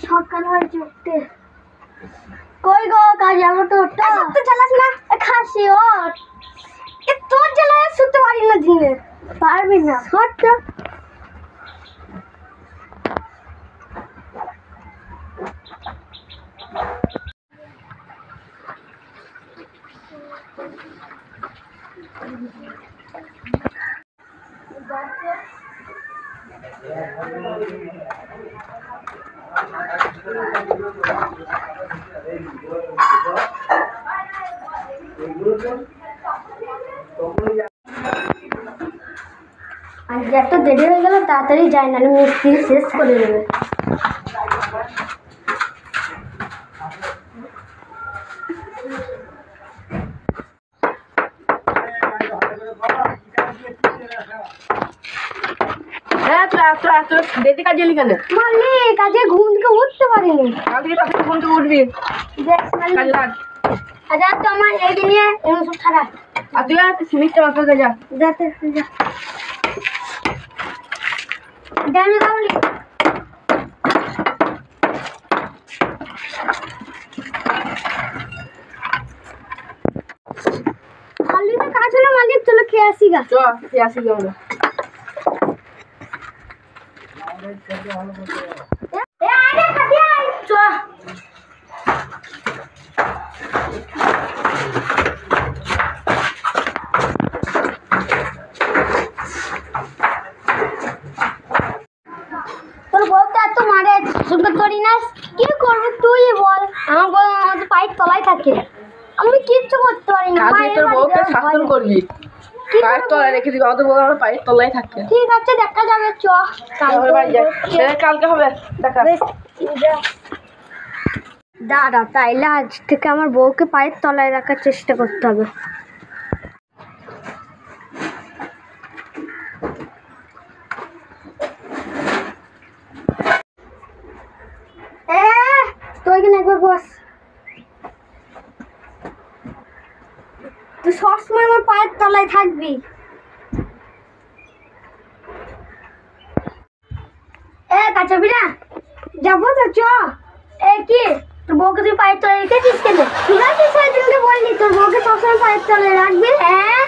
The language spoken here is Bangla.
সকাল হয়েছে উঠতে। কই গো কাজ যাবো তো তো চালাস না খাসি ওর তোর জ্বালায় শুতে পারি না দিনে পারবি না হট আজকে এত দেরি হয়ে গেল, তাড়াতাড়ি যাই না মিস্ত্রি শেষ করে দেবে। কাজে ঘুম থেকে উঠতে পারিনি। ঘুম থেকে উঠবি তো আমার এই নিয়ে সব খারাপ। আর তুই সিমিটটা মাথাতে যা যাতে যা জানি তাহলে খালি তো কাজ হলো মালিক, চলো খেয়ে আসি গা। চ খেয়ে আসি গা আমরা। তোর বলতে এত মারে সুন্দর করি না, কি করবো তুই বল? আমার পায়ের তলায় থাকে, আমি কিচ্ছু করতে পারি না। তোর বউকে শাসন করবি, পায়ের তলায় রেখে দিবি। আমাদের বউ আমার পায়ের তলায় থাকে। ঠিক আছে দেখা যাবে, চ কালকে হবে দেখা। দাঁড়া, তাইলে আজ থেকে আমার বউকে পায়ের তলায় রাখার চেষ্টা করতে হবে। তুই এখানে একবার বস, তুই সবসময় আমার পায়ের তলায় থাকবি। কাচাবি না যাবো তো, চ। কি তোর বউকে তুই পায়ের তলায় রেখেছিস কেন? ঠিক আছে সেদিনকে বললি তোর বউকে সবসময় পায়ের তলায় রাখবি। হ্যাঁ